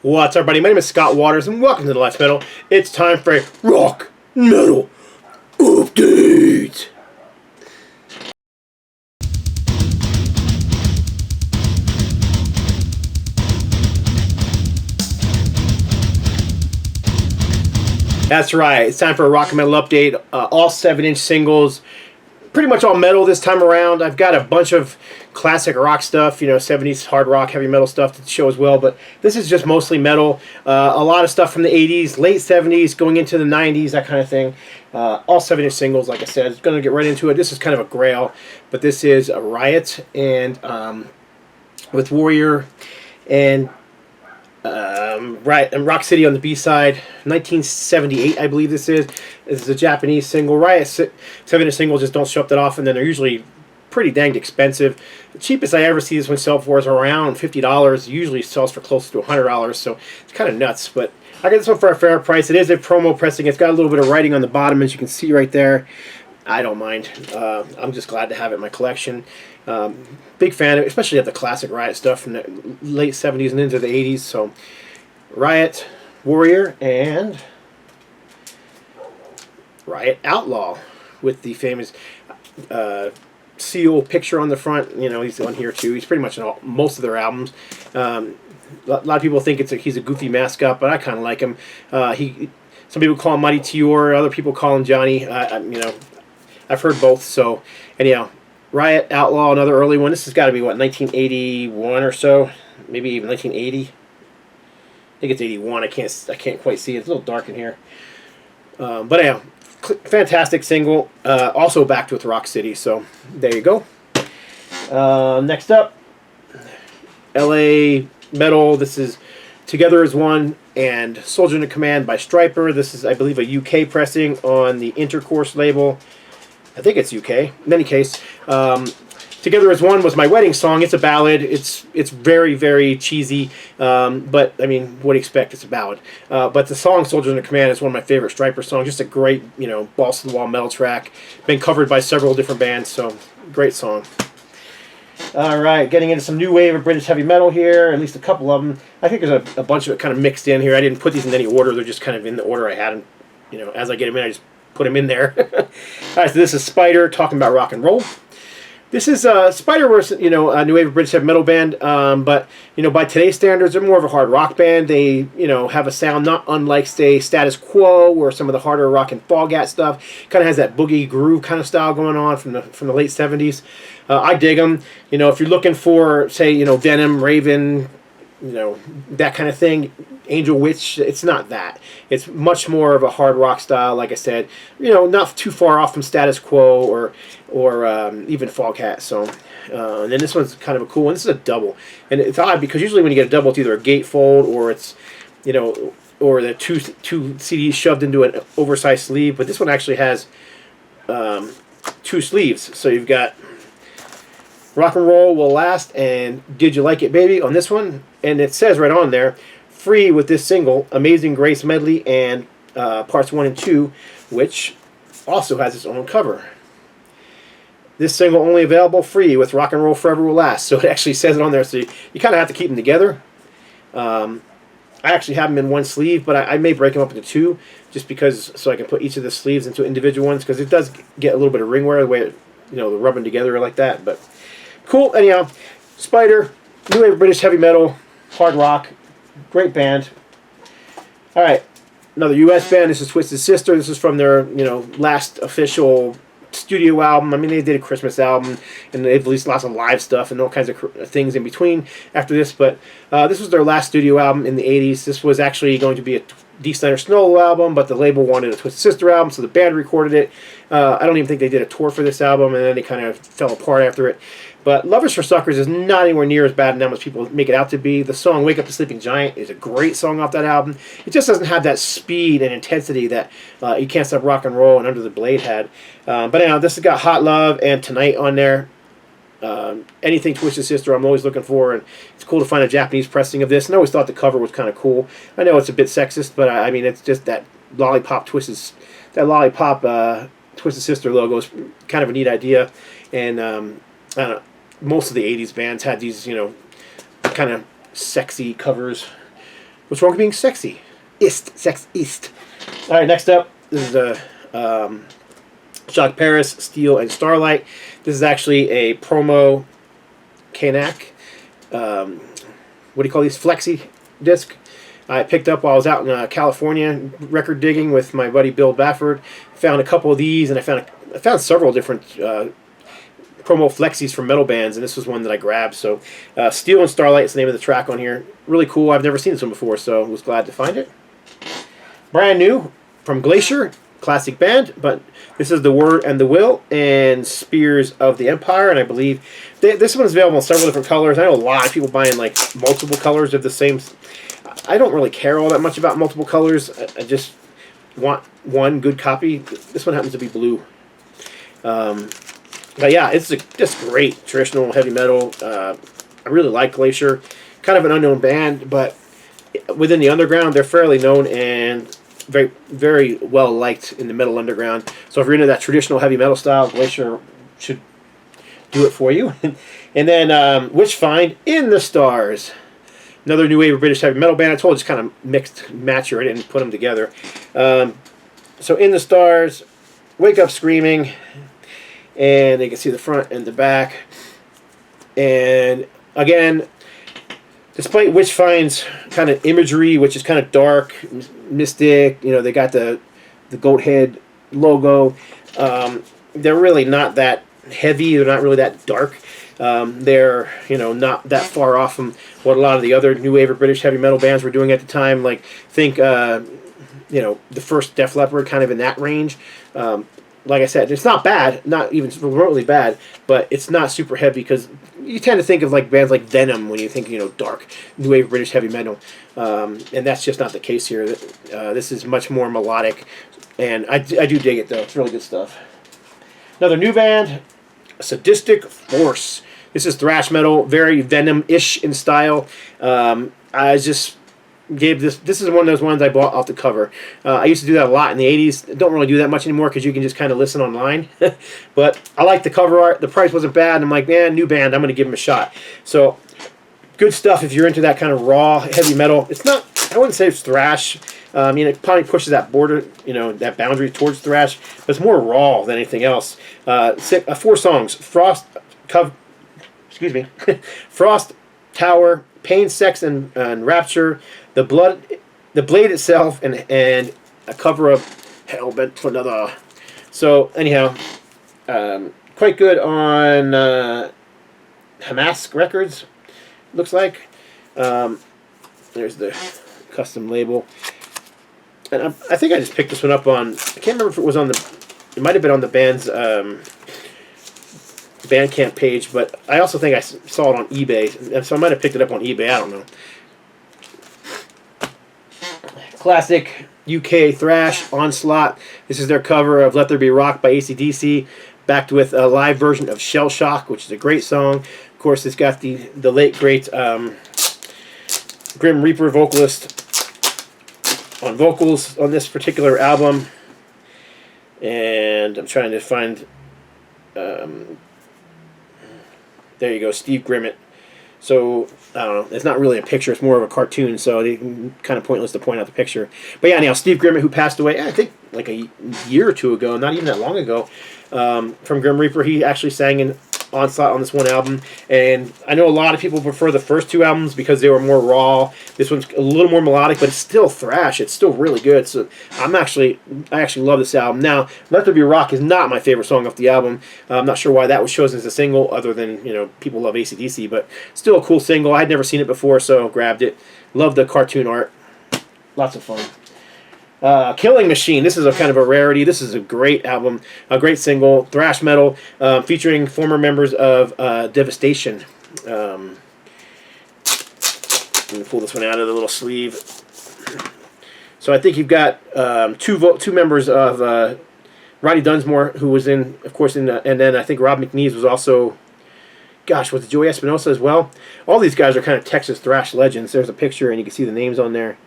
What's up, everybody? My name is Scott Waters, and welcome to the Life's Metal. It's time for a rock metal update. That's right. It's time for a rock metal update. All 7-inch singles. Pretty much all metal this time around. I've got a bunch of classic rock stuff, 70s hard rock, heavy metal stuff to show as well, but this is just mostly metal. A lot of stuff from the 80s, late 70s, going into the 90s, that kind of thing. All 7-inch singles, like I said. Going to get right into it. This is kind of a grail, but this is a Riot and with Warrior and right, and Rock City on the B-side, 1978, I believe this is. This is a Japanese single. Riot 7-inch singles just don't show up that often, and they're usually pretty danged expensive. The cheapest I ever see this one sell for is around $50. Usually sells for close to $100, so it's kind of nuts, but I got this one for a fair price. It is a promo pressing. It's got a little bit of writing on the bottom, as you can see right there. I don't mind. I'm just glad to have it in my collection. Big fan, especially of the classic Riot stuff from the late 70s and into the 80s. So, Riot Warrior and Riot Outlaw with the famous seal picture on the front. He's on here too. He's pretty much in most of their albums. A lot of people think he's a goofy mascot, but I kind of like him. Some people call him Mighty Tior, other people call him Johnny. I've heard both. So, anyhow, Riot Outlaw, another early one. This has got to be, what, 1981 or so? Maybe even 1980? I think it's 81. I can't quite see it. It's a little dark in here. But anyhow, fantastic single. Also backed with Rock City. So, there you go. Next up, LA Metal. This is Together as One and Soldier in Command by Striper. This is, I believe, a UK pressing on the Intercourse label. I think it's UK. In any case, Together as One was my wedding song. It's a ballad. It's very, very cheesy. But, I mean, what do you expect? It's a ballad. But the song Soldiers in Command is one of my favorite Striper songs. Just a great, balls-to-the-wall metal track. Been covered by several different bands, so great song. All right, getting into some new wave of British heavy metal here, at least a couple of them. I think there's a bunch of it kind of mixed in here. I didn't put these in any order. They're just kind of in the order I had them. As I get them in, I just put them in there. All right, so this is Spider talking about rock and roll. This is Spider was a new wave of British heavy metal band, but by today's standards, they're more of a hard rock band. They have a sound not unlike, say, Status Quo, or some of the harder rock and Foghat stuff. Kind of has that boogie groove kind of style going on from the late 70s. I dig them. If you're looking for, say, Venom, Raven, that kind of thing, Angel Witch, it's not that. It's much more of a hard rock style, like I said. Not too far off from Status Quo or even Foghat. So, and then this one's kind of a cool one. This is a double, and it's odd because usually when you get a double, it's either a gatefold or it's, or the two CDs shoved into an oversized sleeve. But this one actually has two sleeves. So you've got Rock and Roll Will Last and Did You Like It Baby on this one, and it says right on there, free with this single, Amazing Grace medley and parts 1 and 2, which also has its own cover. This single only available free with Rock and Roll Forever Will Last. So it actually says it on there, so you kind of have to keep them together. I actually have them in one sleeve, but I may break them up into two, just because, so I can put each of the sleeves into individual ones, because it does get a little bit of ring wear the way it, they're rubbing together like that. But cool. Anyhow, Spider, new wave of British heavy metal, hard rock, great band. All right, another U.S. band. This is Twisted Sister. This is from their last official studio album. I mean, they did a Christmas album, and they've released lots of live stuff and all kinds of things in between after this. But this was their last studio album in the 80s. This was actually going to be a Dee Snider Snow album, but the label wanted a Twisted Sister album, so the band recorded it. I don't even think they did a tour for this album, and then they kind of fell apart after it. But Lovers for Suckers is not anywhere near as bad now as people make it out to be. The song Wake Up the Sleeping Giant is a great song off that album. It just doesn't have that speed and intensity that You Can't Stop Rock and Roll and Under the Blade had. But anyhow, this has got Hot Love and Tonight on there. Anything Twisted Sister I'm always looking for, and it's cool to find a Japanese pressing of this. And I always thought the cover was kind of cool. I know it's a bit sexist, but I mean, it's just that Twisted Sister logo is kind of a neat idea. And I don't know, most of the 80s bands had these, kind of sexy covers What's wrong with being sexy? Sex-ist. All right, next up, this is a Jacques Paris, Steel and Starlight. This is actually a promo Kanak. What do you call these? Flexi disc. I picked up while I was out in California record digging with my buddy Bill Bafford. Found a couple of these, and I found several different promo flexis from metal bands, and this was one that I grabbed. So Steel and Starlight is the name of the track on here. Really cool. I've never seen this one before, so I was glad to find it. Brand new from Glacier, classic band, but this is The Word and the Will and Spears of the Empire, and I believe this one is available in several different colors. I know a lot of people buying like multiple colors of the same. I don't really care all that much about multiple colors. I just want one good copy. This one happens to be blue. But yeah, it's just great traditional heavy metal. I really like Glacier. Kind of an unknown band, but within the underground, they're fairly known and very, very well liked in the metal underground. So if you're into that traditional heavy metal style, Glacier should do it for you. And then Witchfind, In the Stars. Another new wave of British heavy metal band. I told you it's kind of mixed match here. I didn't put them together. So In the Stars, Wake Up Screaming, and you can see the front and the back. And again, despite Witchfind's kind of imagery, which is kind of dark, mystic, you know, they got the goat head logo. They're really not that heavy. They're not really that dark. They're, you know, not that far off from what a lot of the other new wave of British heavy metal bands were doing at the time. Like, think, you know, the first Def Leppard, kind of in that range. Like I said, it's not bad, not even remotely bad, but it's not super heavy because you tend to think of like bands like Venom when you think, you know, dark new wave British heavy metal, and that's just not the case here. This is much more melodic, and I do dig it though. It's really good stuff. Another new band, Sadistic Force. This is thrash metal, very Venom-ish in style. I just gave this is one of those ones I bought off the cover. I used to do that a lot in the 80s. Don't really do that much anymore because you can just kind of listen online. But I like the cover art. The price wasn't bad. And I'm like, man, new band. I'm going to give them a shot. So good stuff if you're into that kind of raw heavy metal. It's not, I wouldn't say it's thrash. I mean, it probably pushes that border, you know, that boundary towards thrash. But it's more raw than anything else. 4 songs. Frost Tower, Pain, Sex, and Rapture, The Blade Itself, and a cover of Hellbent for Another. So anyhow, quite good on Hamas Records, looks like. There's the custom label, and I think I just picked this one up on. I can't remember if it was on the. It might have been on the band's Bandcamp page, but I also think I saw it on eBay, so I might have picked it up on eBay. I don't know. Classic UK thrash, Onslaught. This is their cover of Let There Be Rock by AC/DC, backed with a live version of Shell Shock, which is a great song. Of course, it's got the late great Grim Reaper vocalist on vocals on this particular album. And I'm trying to find... there you go, Steve Grimmett. So, I don't know, it's not really a picture, it's more of a cartoon, so it's kind of pointless to point out the picture. But yeah, now, Steve Grimmett, who passed away, I think, like a year or two ago, not even that long ago, from Grim Reaper, he actually sang in Onslaught on this one album, and I know a lot of people prefer the first 2 albums because they were more raw. This one's a little more melodic, but it's still thrash. It's still really good. So I actually love this album. Now, Let There Be Rock is not my favorite song off the album. I'm not sure why that was chosen as a single, other than, you know, people love AC/DC, but still a cool single. I'd never seen it before, so grabbed it. Love the cartoon art. Lots of fun. Killing Machine. This is a kind of a rarity. This is a great album, a great single, thrash metal, featuring former members of Devastation. Let me pull this one out of the little sleeve. So I think you've got two members of Roddy Dunsmore, who was in, of course, and then I think Rob McNeese was also. Gosh, was it Joey Espinosa as well? All these guys are kind of Texas thrash legends. There's a picture, and you can see the names on there.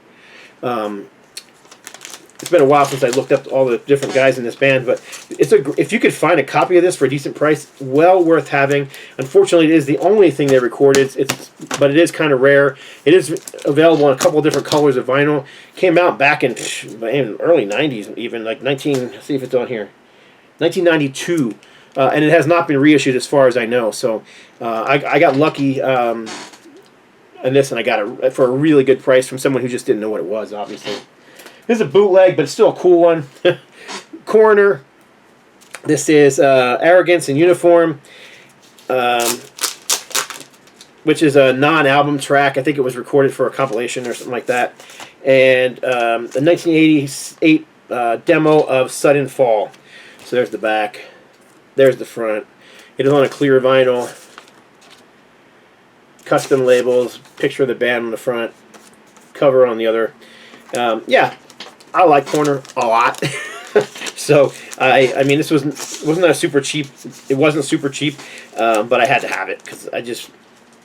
It's been a while since I looked up all the different guys in this band, but if you could find a copy of this for a decent price, well worth having. Unfortunately, it is the only thing they recorded. But it is kind of rare. It is available in a couple of different colors of vinyl. Came out back in early 90s, even like let's see if it's on here, 1992. And it has not been reissued as far as I know. So I got lucky in this, and I got it for a really good price from someone who just didn't know what it was, obviously. This is a bootleg, but it's still a cool one. Coroner. This is Arrogance in Uniform, which is a non-album track. I think it was recorded for a compilation or something like that. And the 1988 demo of Sudden Fall. So there's the back. There's the front. It is on a clear vinyl. Custom labels. Picture of the band on the front. Cover on the other. Yeah, I like Corner a lot. So I mean, this wasn't a super cheap. It wasn't super cheap, but I had to have it because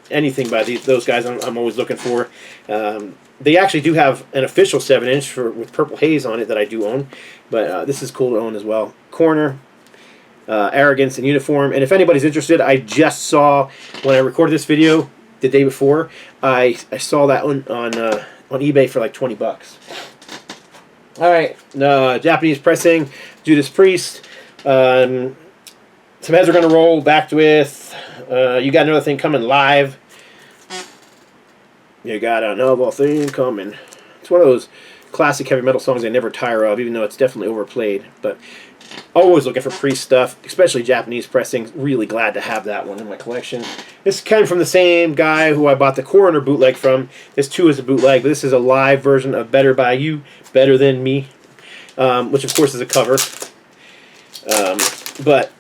anything by those guys I'm always looking for. They actually do have an official 7-inch with Purple Haze on it that I do own, but this is cool to own as well. Corner, Arrogance in Uniform, and if anybody's interested, I just saw when I recorded this video the day before, I saw that on eBay for like $20. All right, Japanese pressing, Judas Priest. Some heads are gonna roll. Backed with. You got another thing coming live. You got another thing coming. It's one of those classic heavy metal songs I never tire of, even though it's definitely overplayed. But always looking for Priest stuff, especially Japanese pressing. Really glad to have that one in my collection. This came from the same guy who I bought the Coroner bootleg from. This too is a bootleg, but this is a live version of Better By You, Better Than Me, which of course is a cover. But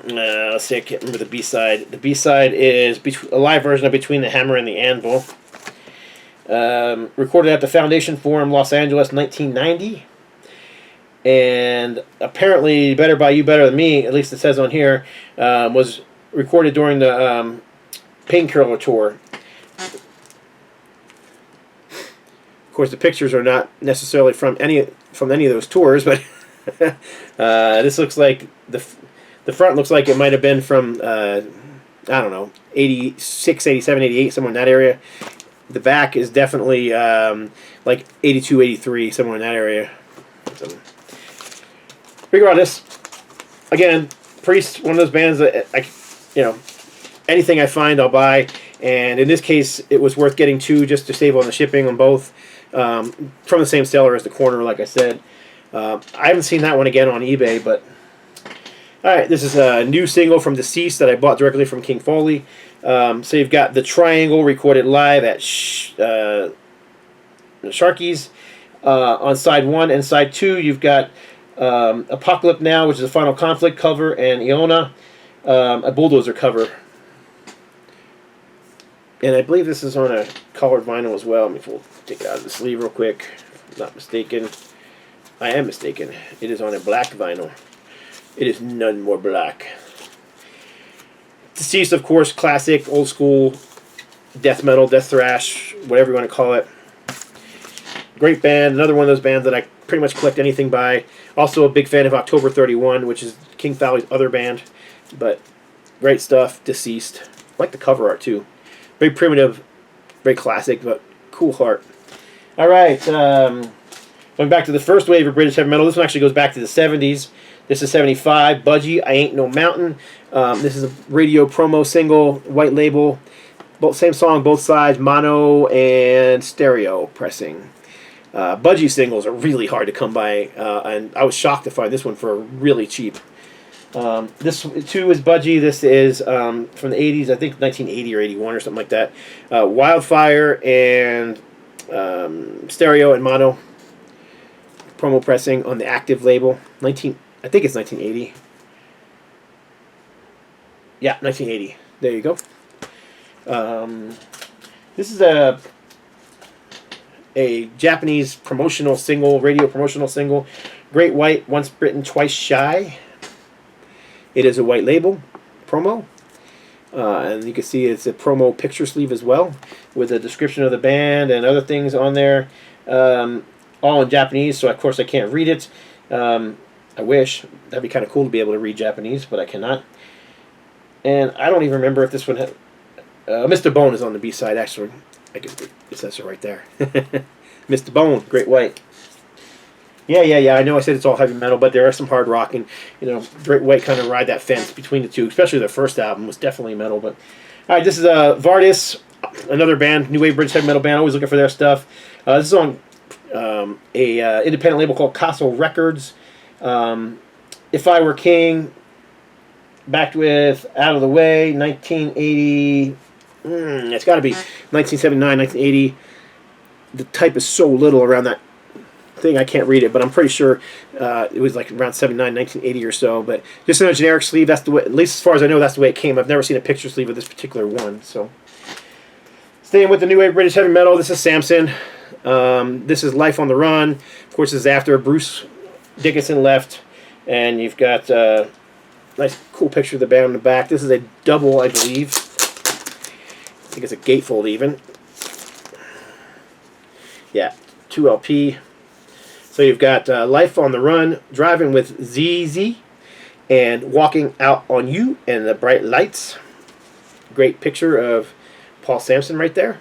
let's see, I can't remember the B-side. The B-side is a live version of Between the Hammer and the Anvil. Recorded at the Foundation Forum, Los Angeles, 1990. And apparently Better By You, Better Than Me, at least it says on here, was recorded during the Painkiller tour. Of course, the pictures are not necessarily from any of those tours, but this looks like the front looks like it might have been from I don't know, 86, 87, 88, somewhere in that area. The back is definitely like 82, 83, somewhere in that area. So, regardless, again, Priest, one of those bands that anything I find I'll buy, and in this case it was worth getting two just to save on the shipping on both, from the same seller as the Corner, like I said. I haven't seen that one again on eBay, but alright, this is a new single from Deceased that I bought directly from King Foley. So you've got The Triangle recorded live at Sharky's on side 1, and side 2 you've got Apocalypse Now, which is a Final Conflict cover, and Iona, a Bulldozer cover. And I believe this is on a colored vinyl as well. Let me take it out of the sleeve real quick. If I'm not mistaken. I am mistaken. It is on a black vinyl. It is none more black. Deceased, of course, classic, old school, death metal, death thrash, whatever you want to call it. Great band. Another one of those bands that I pretty much collect anything by. Also a big fan of October 31, which is King Foley's other band. But great stuff. Deceased. I like the cover art too. Very primitive, very classic, but cool heart. All right. Going back to the first wave of British heavy metal. This one actually goes back to the 70s. This is 75. Budgie, I Ain't No Mountain. This is a radio promo single, white label. Same song, both sides, mono and stereo pressing. Budgie singles are really hard to come by, and I was shocked to find this one for really cheap. This too is Budgie. This is from the 80s, I think 1980 or 81 or something like that. Wildfire and stereo and mono promo pressing on the active label. I think it's 1980. Yeah, 1980. There you go. This is a Japanese promotional single, radio promotional single. Great White, Once Bitten, Twice Shy. It is a white label promo. And you can see it's a promo picture sleeve as well, with a description of the band and other things on there. all in Japanese, so of course I can't read it. I wish. That'd be kind of cool to be able to read Japanese, but I cannot. And I don't even remember if this one had... Mr. Bone is on the B-side, actually. I guess it says it right there. Mr. Bone, Great White. Yeah. I know I said it's all heavy metal, but there are some hard rock, and Great White kind of ride that fence between the two. Especially their first album was definitely metal. But all right, this is Vardis, another band, new wave British heavy metal band. Always looking for their stuff. This is on a independent label called Castle Records. If I Were King, backed with Out of the Way, 1980. It's got to be 1979, 1980. The type is so little around that thing, I can't read it, but I'm pretty sure it was like around 79, 1980 or so. But just in a generic sleeve, that's the way, at least as far as I know, that's the way it came. I've never seen a picture sleeve of this particular one. So, staying with the new wave British heavy metal, this is Samson. This is Life on the Run. Of course, this is after Bruce Dickinson left, and you've got nice, cool picture of the band on the back. This is a double, I believe. I think it's a gatefold even. Yeah, 2 LP. So you've got Life on the Run, Driving with ZZ, and Walking Out on You, and the Bright Lights. Great picture of Paul Samson right there.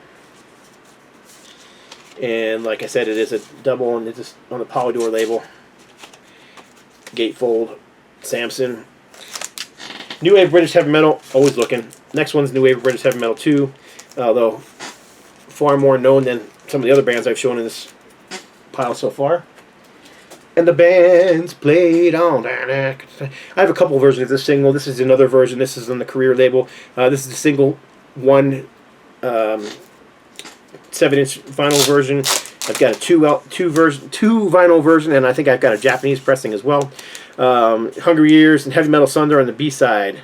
And like I said, it is a double, and it's just on the Polydor label. Gatefold, Samson. New wave British heavy metal, always looking. Next one's New wave British heavy metal 2, although far more known than some of the other bands I've shown in this pile so far. And the band's played on. I have a couple versions of this single. This is another version. This is on the Career label. This is the single 1 7-inch vinyl version. I've got a 2 vinyl version, and I think I've got a Japanese pressing as well. Hungry Years and Heavy Metal Thunder on the B-side.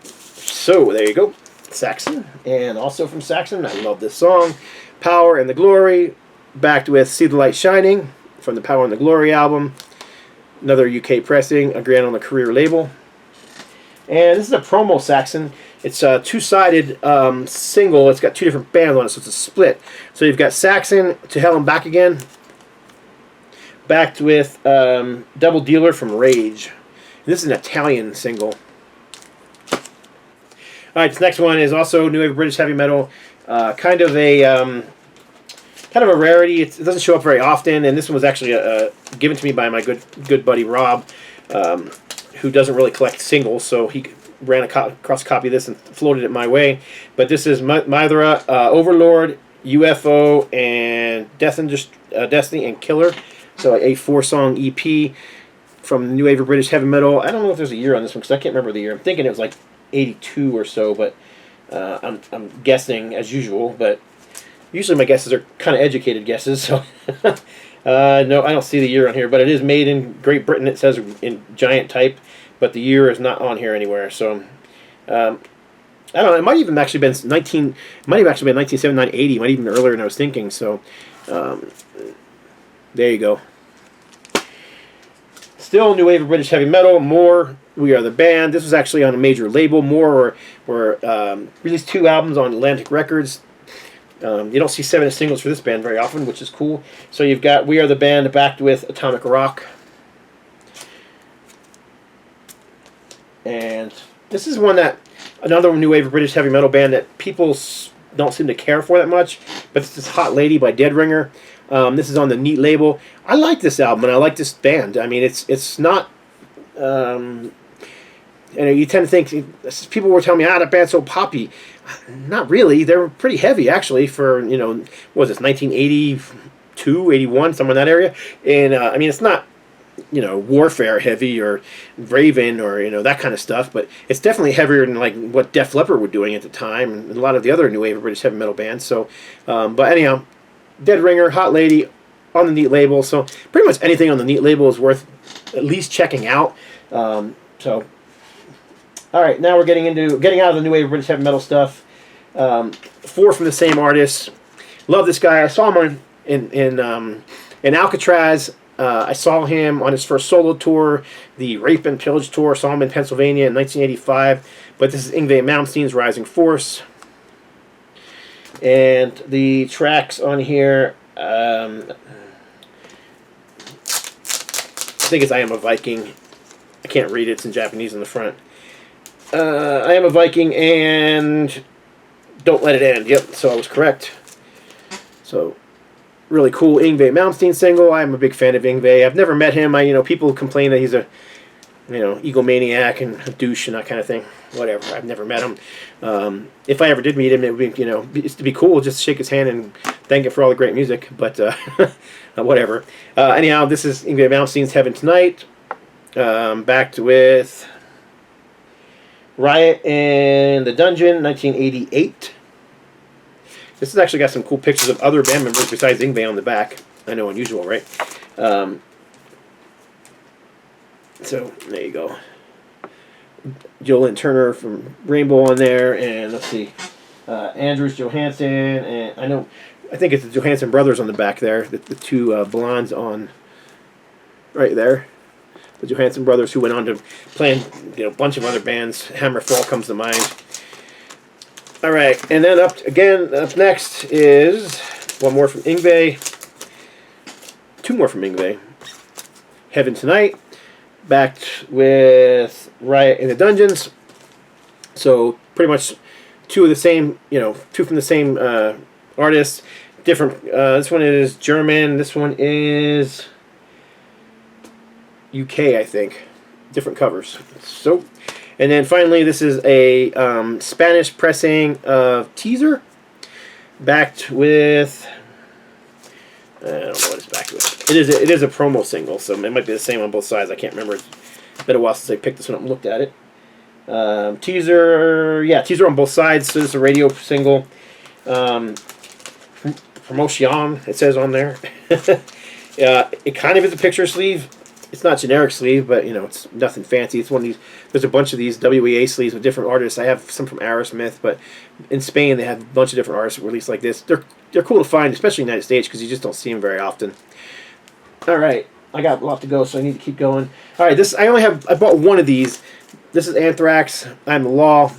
So, there you go. Saxon. And also from Saxon, I love this song. Power and the Glory. Backed with See the Light Shining from the Power and the Glory album. Another UK pressing, again on the Career label. And this is a promo Saxon. It's a 2-sided single. It's got 2 different bands on it, so it's a split. So you've got Saxon, To Hell and Back Again, backed with Double Dealer from Rage. And this is an Italian single. Alright, this next one is also new wave British heavy metal. Kind of a rarity. It doesn't show up very often, and this one was actually given to me by my good buddy Rob, who doesn't really collect singles, so he ran across a copy of this and floated it my way. But this is Mithra, Overlord, UFO, and Destiny and Killer. So a 4-song EP from the new wave of British heavy metal. I don't know if there's a year on this one because I can't remember the year. I'm thinking it was like 82 or so, but I'm guessing as usual. But usually my guesses are kind of educated guesses, so no, I don't see the year on here. But it is made in Great Britain. It says in giant type, but the year is not on here anywhere. So I don't know. It might even actually been 1979, 80. It might even be earlier than I was thinking. So there you go. Still new wave of British heavy metal. More, We Are the Band. This was actually on a major label. More were released 2 albums on Atlantic Records. You don't see 7 singles for this band very often, which is cool. So you've got We Are the Band backed with Atomic Rock. And this is another new wave of British heavy metal band that people don't seem to care for that much. But it's this Hot Lady by Dead Ringer. This is on the Neat label. I like this album, and I like this band. I mean, it's not... you tend to think... People were telling me, that band's so poppy. Not really. They're pretty heavy, actually, for, what was this, 1982, 81, somewhere in that area. And, I mean, it's not, Warfare heavy or Raven or, that kind of stuff, but it's definitely heavier than, like, what Def Leppard were doing at the time and a lot of the other new wave of British heavy metal bands. So, but anyhow, Dead Ringer, Hot Lady, on the Neat label. So, pretty much anything on the Neat label is worth at least checking out. So... All right, now we're getting out of the new wave of British heavy metal stuff. 4 from the same artist. Love this guy. I saw him in Alcatraz. I saw him on his first solo tour, the Rape and Pillage tour. Saw him in Pennsylvania in 1985. But this is Yngwie Malmsteen's Rising Force. And the tracks on here I think it's I Am a Viking. I can't read it. It's in Japanese in the front. I Am a Viking and Don't Let It End. Yep, so I was correct. So, really cool Yngwie Malmsteen single. I'm a big fan of Yngwie. I've never met him. People complain that he's a, egomaniac and a douche and that kind of thing. Whatever. I've never met him. If I ever did meet him, it would be, it's to be cool. Just shake his hand and thank him for all the great music. But whatever. Anyhow, this is Yngwie Malmsteen's Heaven Tonight. Backed with Riot in the Dungeon, 1988. This has actually got some cool pictures of other band members besides Yngwie on the back. I know, unusual, right? So, there you go. Jolene Turner from Rainbow on there, and let's see, Andrews Johansson, and I think it's the Johansson brothers on the back there, the two blondes on right there. The Johansson brothers, who went on to play in a bunch of other bands. Hammerfall comes to mind. All right, and then up next is one more from Yngwie, two more from Yngwie. Heaven Tonight, backed with Riot in the Dungeons. So pretty much two of the same, two from the same artists. Different. This one is German. This one is UK, I think. Different covers. So, and then finally, this is a Spanish pressing of Teaser, backed with. I don't know what it's backed with. It is a promo single, so it might be the same on both sides. I can't remember. It's been a while since I picked this one up and looked at it. Teaser, Teaser on both sides. So this is a radio single. Promotion, it says on there. It kind of is a picture sleeve. It's not generic sleeve, but it's nothing fancy. It's one of these. There's a bunch of these WEA sleeves with different artists. I have some from Aerosmith, but in Spain they have a bunch of different artists released like this. They're cool to find, especially in the United States, because you just don't see them very often. All right, I got a lot to go, so I need to keep going. All right, I bought one of these. This is Anthrax. I'm the Law.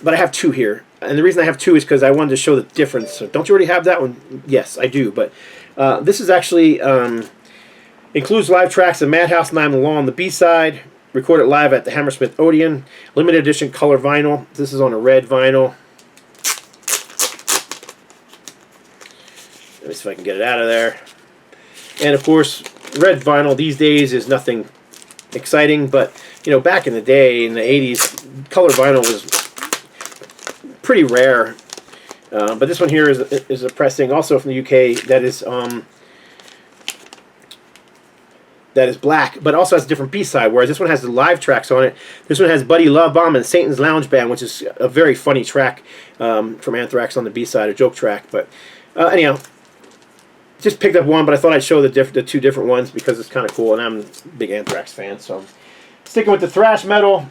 But I have two here, and the reason I have two is because I wanted to show the difference. So don't you already have that one? Yes, I do, but. This is actually includes live tracks of Madhouse and I'm the Law on the B-side, recorded live at the Hammersmith Odeon, limited edition color vinyl. This is on a red vinyl. Let me see if I can get it out of there. And of course, red vinyl these days is nothing exciting, but back in the day, in the 80s, color vinyl was pretty rare. But this one here is a pressing, also from the UK, that is black, but also has a different B-side, whereas this one has the live tracks on it. This one has Buddy Love Bomb and Satan's Lounge Band, which is a very funny track from Anthrax on the B-side, a joke track. But anyhow, just picked up one, but I thought I'd show the two different ones because it's kind of cool, and I'm a big Anthrax fan. So sticking with the thrash metal,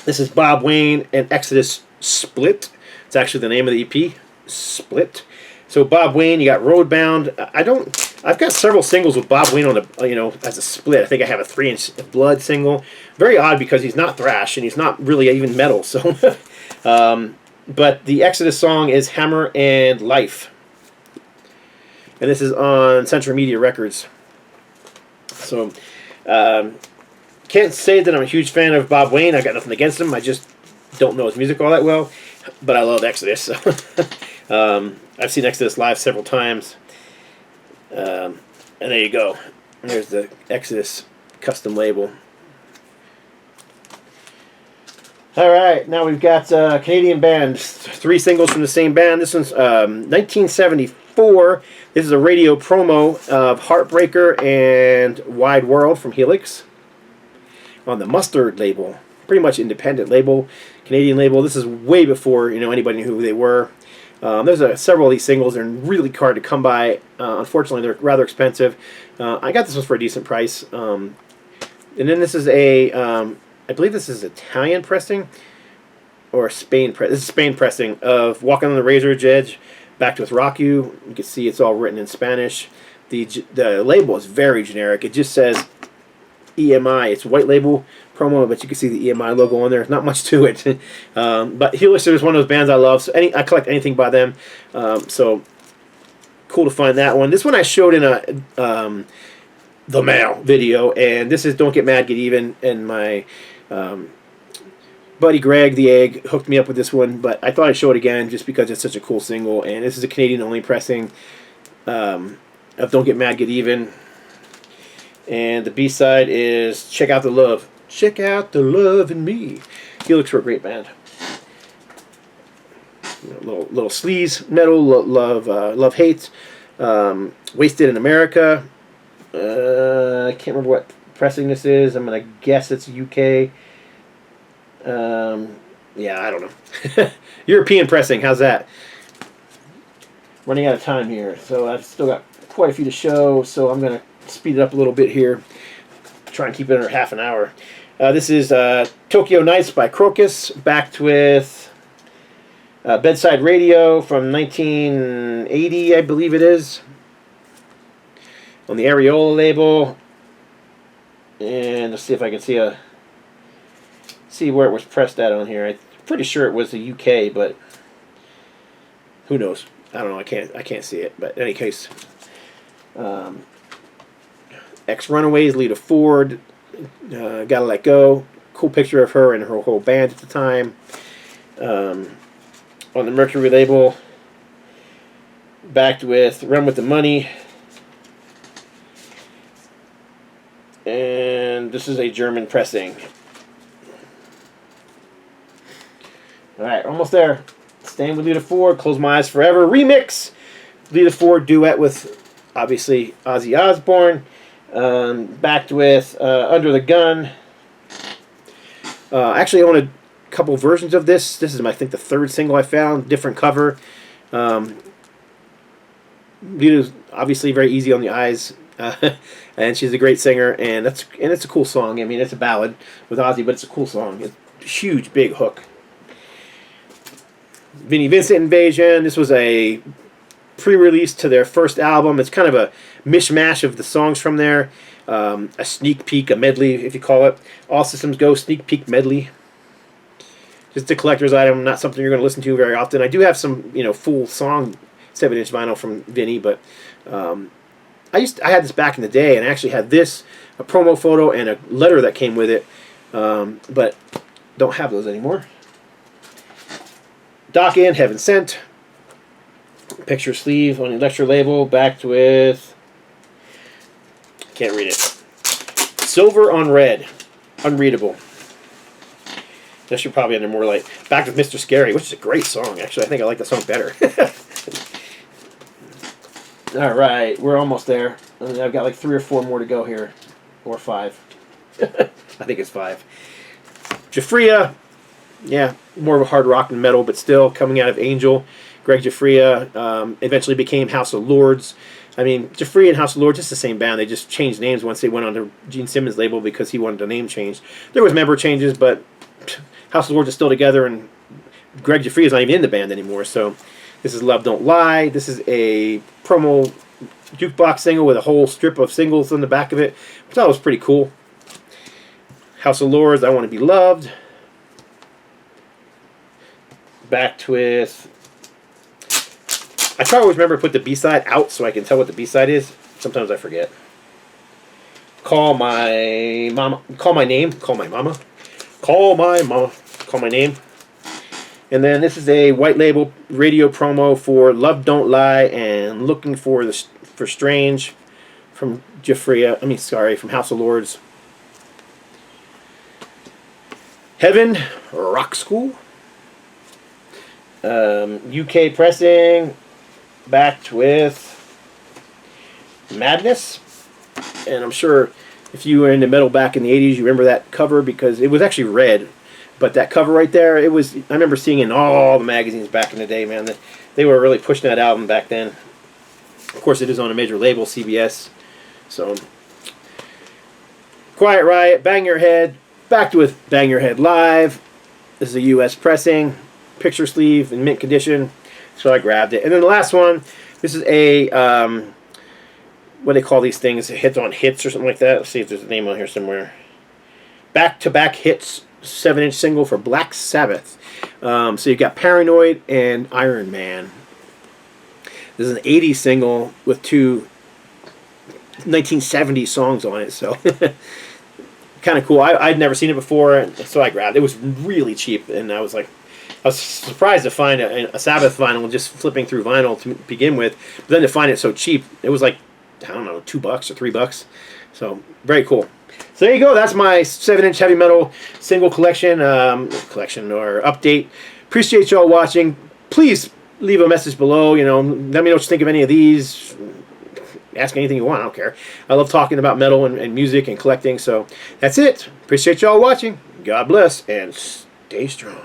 this is Bob Wayne and Exodus Split. It's actually the name of the EP, Split. So Bob Wayne, you got Roadbound. I've got several singles with Bob Wayne on the, as a split. I think I have a 3-inch Blood single. Very odd because he's not thrash and he's not really even metal. So, but the Exodus song is Hammer and Life, and this is on Central Media Records. So, can't say that I'm a huge fan of Bob Wayne. I got nothing against him. I just don't know his music all that well. But I love Exodus. So. I've seen Exodus live several times. And there you go. There's the Exodus custom label. Alright, now we've got Canadian band. 3 singles from the same band. This one's 1974. This is a radio promo of Heartbreaker and Wide World from Helix on the Mustard label. Pretty much independent label, Canadian label. This is way before anybody knew who they were. There's several of these singles. They're really hard to come by. Unfortunately, they're rather expensive. I got this one for a decent price. And then this is I believe this is Italian pressing or Spain. This is Spain pressing of Walking on the Razor's Edge, backed with Rock You. You can see it's all written in Spanish. The label is very generic. It just says EMI. It's white label promo, but you can see the EMI logo on there. Not much to it. But Helix is one of those bands I love. So I collect anything by them. So cool to find that one. This one I showed in a the mail video, and this is Don't Get Mad, Get Even, and my buddy Greg the Egg hooked me up with this one, but I thought I'd show it again just because it's such a cool single, and this is a Canadian only pressing of Don't Get Mad, Get Even, and the B-side is Check Out the Love. Check out the love in me. Helix were a great band. Little sleaze metal, love hate, Wasted in America. I can't remember what pressing this is. I'm gonna guess it's UK. Yeah, I don't know. European pressing. How's that? Running out of time here, so I've still got quite a few to show. So I'm gonna speed it up a little bit here. Try and keep it under half an hour. This is Tokyo Nights by KROKUS, backed with Bedside Radio from 1980, I believe it is, on the Areola label. And let's see if I can see where it was pressed at on here. I'm pretty sure it was the UK, but who knows? I don't know. I can't see it. But in any case, Ex-Runaways, Lita Ford, Gotta Let Go. Cool picture of her and her whole band at the time. On the Mercury label, backed with Run With The Money. And this is a German pressing. Alright, almost there. Staying with Lita Ford, Close My Eyes Forever remix. Lita Ford duet with, obviously, Ozzy Osbourne. Backed with Under the Gun. Actually, I own a couple versions of this. This is, I think, the third single I found. Different cover. Lita's obviously very easy on the eyes. And she's a great singer, and it's a cool song. I mean, it's a ballad with Ozzy, but it's a cool song. It's a huge, big hook. Vinnie Vincent Invasion. This was a pre-release to their first album. It's kind of a mishmash of the songs from there. A sneak peek, a medley, if you call it. All Systems Go sneak peek medley. Just a collector's item, not something you're going to listen to very often. I do have some, full song 7-inch vinyl from Vinnie, but I had this back in the day, and I actually had this, a promo photo, and a letter that came with it, but don't have those anymore. Dock-In, Heaven Sent. Picture sleeve on the Electra label, backed with, can't read it, Silver on Red, unreadable. This should probably under more light. Backed with Mr. Scary, which is a great song, actually. I think I like the song better. Alright, we're almost there. I've got like 3 or 4 more to go here. Or 5. I think it's 5. Jafria, yeah, more of a hard rock and metal, but still coming out of Angel. Greg Jafria eventually became House of Lords. I mean, Jafria and House of Lords, just the same band. They just changed names once they went on to Gene Simmons' label because he wanted a name change. There was member changes, but House of Lords is still together, and Greg Jafria is not even in the band anymore. So this is Love Don't Lie. This is a promo jukebox single with a whole strip of singles on the back of it, which I thought was pretty cool. House of Lords, I Want to Be Loved. Backed with, I try to always remember to put the B-side out so I can tell what the B-side is. Sometimes I forget. Call My Mama, Call My Name, Call My Mama. Call My Mama, Call My Name. And then this is a white label radio promo for Love Don't Lie and Looking for Strange from Jafria. From House of Lords. Heaven, Rock School. UK pressing, backed with Madness. And I'm sure if you were into metal back in the 80s, you remember that cover because it was actually red. But that cover right there, I remember seeing in all the magazines back in the day, man. They were really pushing that album back then. Of course, it is on a major label, CBS. So, Quiet Riot, Bang Your Head, backed with Bang Your Head Live. This is a US pressing, picture sleeve in mint condition. So I grabbed it. And then the last one, this is a, what do they call these things? Hits on Hits or something like that. Let's see if there's a name on here somewhere. back-to-back hits 7-inch single for Black Sabbath. So you've got Paranoid and Iron Man. This is an 80s single with 2 1970 songs on it, so kind of cool. I'd never seen it before, so I grabbed it. It was really cheap, and I was surprised to find a Sabbath vinyl, just flipping through vinyl to begin with, but then to find it so cheap. It was like, I don't know, $2 or $3. So very cool. So there you go. That's my 7-inch heavy metal single collection, or update. Appreciate y'all watching. Please leave a message below. You know, let me know what you think of any of these. Ask anything you want. I don't care. I love talking about metal and music and collecting. So that's it. Appreciate y'all watching. God bless and stay strong.